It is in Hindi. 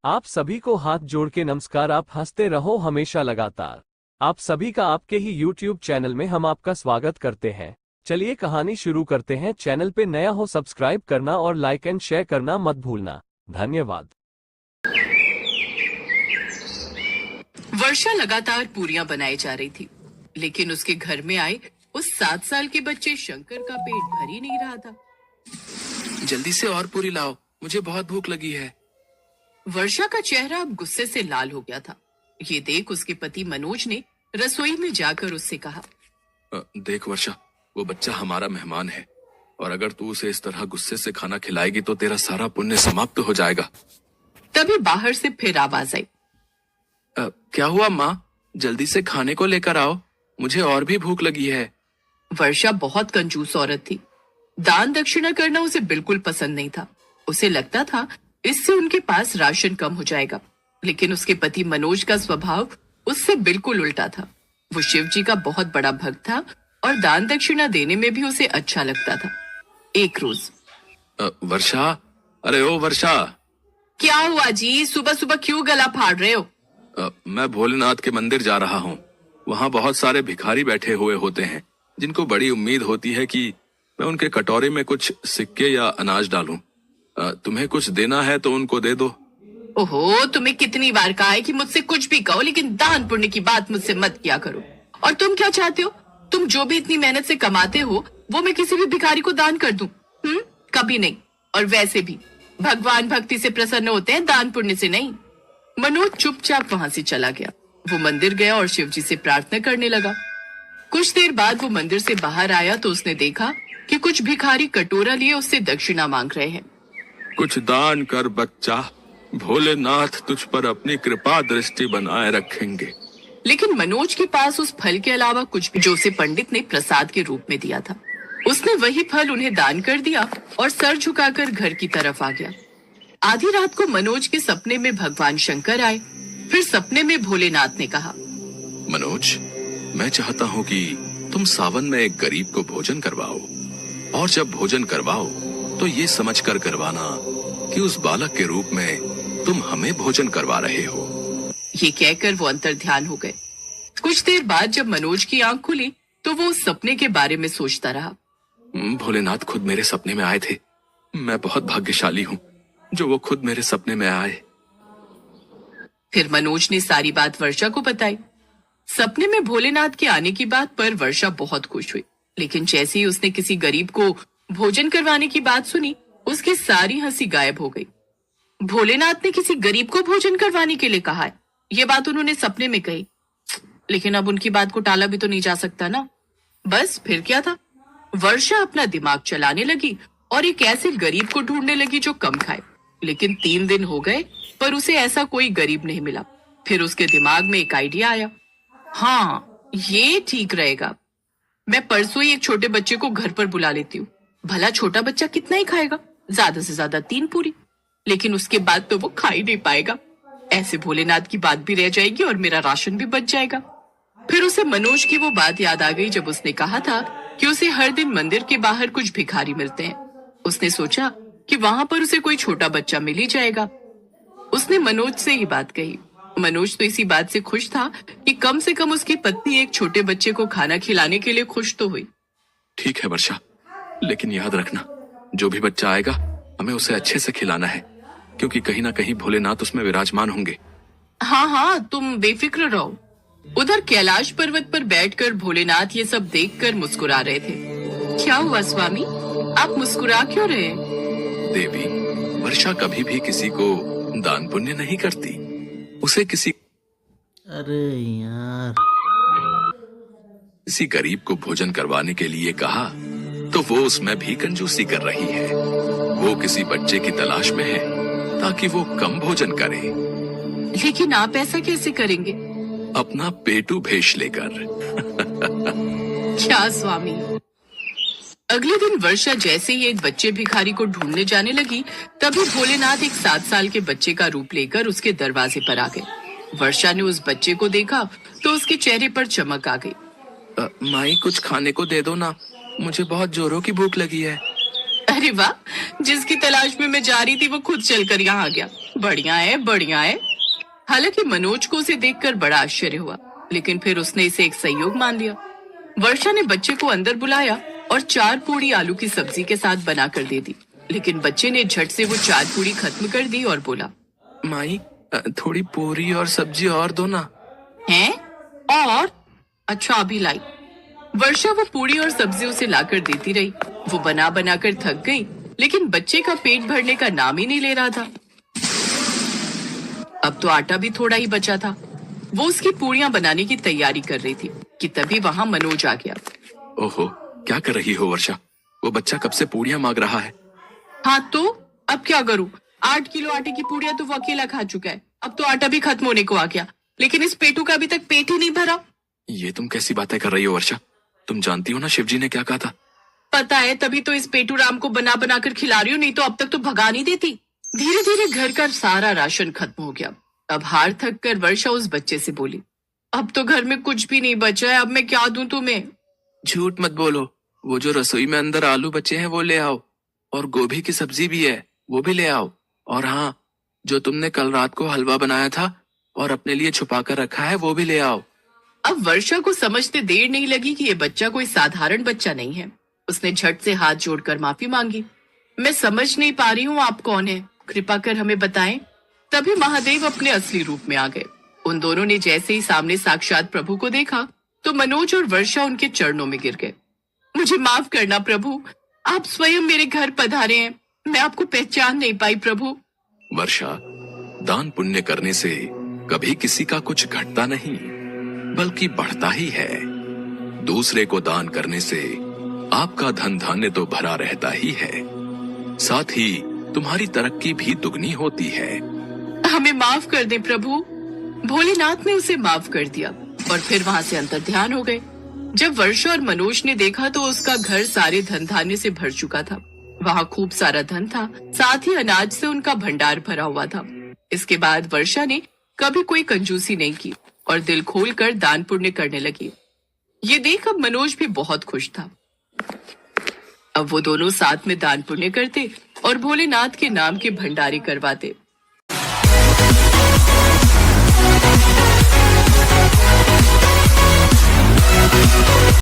आप सभी को हाथ जोड़ के नमस्कार। आप हंसते रहो हमेशा लगातार। आप सभी का आपके ही YouTube चैनल में हम आपका स्वागत करते हैं। चलिए कहानी शुरू करते हैं। चैनल पे नया हो सब्सक्राइब करना और लाइक एंड शेयर करना मत भूलना। धन्यवाद। वर्षा लगातार पूरियां बनाई जा रही थी, लेकिन उसके घर में आए उस 7 साल के बच्चे शंकर का पेट भर ही नहीं रहा था। जल्दी से और पूरी लाओ, मुझे बहुत भूख लगी है। वर्षा का चेहरा अब गुस्से से लाल हो गया था। ये देख उसके पति मनोज ने रसोई में जाकर उससे कहा, देख वर्षा, वो बच्चा हमारा मेहमान है और अगर तू उसे इस तरह गुस्से से खाना खिलाएगी तो तेरा सारा पुण्य समाप्त हो जाएगा। तभी बाहर से फिर आवाज आई, क्या हुआ माँ? जल्दी से खाने को लेकर आओ, मुझे और भी भूख लगी है। वर्षा बहुत कंजूस औरत थी। दान दक्षिणा करना उसे बिल्कुल पसंद नहीं था। उसे लगता था इससे उनके पास राशन कम हो जाएगा, लेकिन उसके पति मनोज का स्वभाव उससे बिल्कुल उल्टा था। वो शिव जी का बहुत बड़ा भक्त था और दान दक्षिणा देने में भी उसे अच्छा लगता था। एक रोज, वर्षा, अरे ओ वर्षा। क्या हुआ जी? सुबह सुबह क्यों गला फाड़ रहे हो? मैं भोलेनाथ के मंदिर जा रहा हूँ। वहाँ बहुत सारे भिखारी बैठे हुए होते हैं जिनको बड़ी उम्मीद होती है कि मैं उनके कटोरे में कुछ सिक्के या अनाज डालूं। तुम्हें कुछ देना है तो उनको दे दो। ओहो, तुम्हें कितनी बार कहा है कि मुझसे कुछ भी कहो, लेकिन दान पुण्य की बात मुझसे मत किया करो। और तुम क्या चाहते हो? तुम जो भी इतनी मेहनत से कमाते हो वो मैं किसी भी भिखारी को दान कर दूं? कभी नहीं। और वैसे भी भगवान भक्ति से प्रसन्न होते हैं, दान पुण्य से नहीं। मनोज चुपचाप वहां से चला गया। वो मंदिर गया और शिव जी से प्रार्थना करने लगा। कुछ देर बाद वो मंदिर से बाहर आया तो उसने देखा कि कुछ भिखारी कटोरा लिए उससे दक्षिणा मांग रहे हैं। कुछ दान कर बच्चा, भोलेनाथ तुझ पर अपनी कृपा दृष्टि बनाए रखेंगे। लेकिन मनोज के पास उस फल के अलावा कुछ भी जो उसे पंडित ने प्रसाद के रूप में दिया था। उसने वही फल उन्हें दान कर दिया और सर झुकाकर घर की तरफ आ गया। आधी रात को मनोज के सपने में भगवान शंकर आए। फिर सपने में भोलेनाथ ने कहा, मनोज, मैं चाहता हूँ कि तुम सावन में एक गरीब को भोजन करवाओ, और जब भोजन करवाओ तो ये समझ कर करवाना कि उस बालक के रूप में तुम हमें भोजन करवा रहे हो। ये कहकर वो अंतर ध्यान हो गए। कुछ देर बाद जब मनोज की आंख खुली तो वो उस सपने के बारे में सोचता रहा। भोलेनाथ खुद मेरे सपने में आए थे। मैं बहुत भाग्यशाली हूँ जो वो खुद मेरे सपने में आए। फिर मनोज ने सारी बात वर्षा को बताई। सपने में भोलेनाथ के आने की बात पर वर्षा बहुत खुश हुई, लेकिन जैसे ही उसने किसी गरीब को भोजन करवाने की बात सुनी, उसकी सारी हंसी गायब हो गई। भोलेनाथ ने किसी गरीब को भोजन करवाने के लिए कहा है। ये बात उन्होंने सपने में कही, लेकिन अब उनकी बात को टाला भी तो नहीं जा सकता ना। बस फिर क्या था, वर्षा अपना दिमाग चलाने लगी और एक ऐसे गरीब को ढूंढने लगी जो कम खाए। लेकिन 3 दिन हो गए पर उसे ऐसा कोई गरीब नहीं मिला। फिर उसके दिमाग में एक आइडिया आया। हाँ, ये ठीक रहेगा। मैं परसों ही एक छोटे बच्चे को घर पर बुला लेती हूँ। भला छोटा बच्चा कितना ही खाएगा? ज्यादा से ज्यादा 3 पूरी, लेकिन उसके बाद तो वो खा ही नहीं पाएगा। ऐसे भोलेनाथ की बात भी रह जाएगी और मेरा राशन भी बच जाएगा। फिर उसे मनोज की वो बात याद आ गई जब उसने कहा था कि उसे हर दिन मंदिर के बाहर कुछ भिखारी मिलते हैं। उसने सोचा कि वहां पर उसे कोई छोटा बच्चा मिल ही जाएगा। उसने मनोज से ये बात कही। मनोज तो इसी बात से खुश था कि कम से कम उसकी पत्नी एक छोटे बच्चे को खाना खिलाने के लिए खुश तो हुई। ठीक है वर्षा, लेकिन याद रखना, जो भी बच्चा आएगा हमें उसे अच्छे से खिलाना है, क्योंकि कहीं ना कहीं भोलेनाथ उसमें विराजमान होंगे। हाँ हाँ, तुम बेफिक्र रहो। उधर कैलाश पर्वत पर बैठकर भोलेनाथ ये सब देखकर मुस्कुरा रहे थे। क्या हुआ स्वामी, आप मुस्कुरा क्यों रहे? देवी, वर्षा कभी भी किसी को दान पुण्य नहीं करती। उसे किसी गरीब को भोजन करवाने के लिए कहा तो वो उसमें भी कंजूसी कर रही है। वो किसी बच्चे की तलाश में है ताकि वो कम भोजन करे। लेकिन आप ऐसा कैसे करेंगे? अपना पेटू भेष लेकर। क्या स्वामी? अगले दिन वर्षा जैसे ही एक बच्चे भिखारी को ढूंढने जाने लगी, तभी भोलेनाथ एक 7 साल के बच्चे का रूप लेकर उसके दरवाजे पर आ गए। वर्षा ने उस बच्चे को देखा तो उसके चेहरे पर चमक आ गई। माई, कुछ खाने को दे दो ना, मुझे बहुत जोरों की भूख लगी है। अरे वाह, जिसकी तलाश में मैं जा रही थी वो खुद चलकर यहाँ आ गया। बढ़िया है, बढ़िया है। हालांकि मनोज को उसे देखकर बड़ा आश्चर्य हुआ, लेकिन फिर उसने इसे एक संयोग मान लिया। वर्षा ने बच्चे को अंदर बुलाया और 4 पूड़ी आलू की सब्जी के साथ बनाकर दे दी, लेकिन बच्चे ने झट से वो 4 पूड़ी खत्म कर दी और बोला, माई, थोड़ी पूरी और सब्जी और दो ना। हैं? और? अच्छा, अभी लाई। वर्षा वो पूड़ी और सब्जी उसे लाकर देती रही। वो बना बनाकर थक गई, लेकिन बच्चे का पेट भरने का नाम ही नहीं ले रहा था। अब तो आटा भी थोड़ा ही बचा था। वो उसकी पूड़ियां बनाने की तैयारी कर रही थी कि तभी वहां मनोज आ गया। ओहो, क्या कर रही हो वर्षा? वो बच्चा कब से पूड़ियां मांग रहा है। हाँ तो अब क्या करूं? 8 किलो आटे की पूड़ियां तो वो अकेला खा चुका है। अब तो आटा भी खत्म होने को आ गया, लेकिन इस पेटू का अभी तक पेट ही नहीं भरा। ये तुम कैसी बातें कर रही हो वर्षा? तुम जानती हो ना शिवजी ने क्या कहा था? पता है, तभी तो इस पेटू राम को बना बना कर खिला रही हूँ, नहीं तो अब तक तो भगा नहीं देती। धीरे धीरे घर का सारा राशन खत्म हो गया। अब हार थक कर वर्षा उस बच्चे से बोली, अब तो घर में कुछ भी नहीं बचा है, अब मैं क्या दूं तुम्हें? झूठ मत बोलो। वो जो रसोई में अंदर आलू बचे हैं वो ले आओ, और गोभी की सब्जी भी है, वो भी ले आओ। और हाँ, जो तुमने कल रात को हलवा बनाया था और अपने लिए छुपा कर रखा है वो भी ले आओ। अब वर्षा को समझते देर नहीं लगी कि ये बच्चा कोई साधारण बच्चा नहीं है। उसने झट से हाथ जोड़कर माफी मांगी। मैं समझ नहीं पा रही हूँ आप कौन है, कृपा कर हमें बताएं। तभी महादेव अपने असली रूप में आ गए। उन दोनों ने जैसे ही सामने साक्षात प्रभु को देखा तो मनोज और वर्षा उनके चरणों में गिर गए। मुझे माफ करना प्रभु, आप स्वयं मेरे घर पधारे हैं, मैं आपको पहचान नहीं पाई प्रभु। वर्षा, दान पुण्य करने से कभी किसी का कुछ घटता नहीं, बल्कि बढ़ता ही है। दूसरे को दान करने से आपका धन धान्य तो भरा रहता ही है, साथ ही तुम्हारी तरक्की भी दुगनी होती है। हमें माफ कर दें प्रभु। भोलेनाथ ने उसे माफ कर दिया और फिर वहां से अंतर्ध्यान हो गए। जब वर्षा और मनोज ने देखा तो उसका घर सारे धन धान्य से भर चुका था। वहां खूब सारा धन था, साथ ही अनाज से उनका भंडार भरा हुआ था। इसके बाद वर्षा ने कभी कोई कंजूसी नहीं की और दिल खोलकर दान पुण्य करने लगी। ये देख अब मनोज भी बहुत खुश था। अब वो दोनों साथ में दान पुण्य करते और भोलेनाथ के नाम के भंडारे करवाते।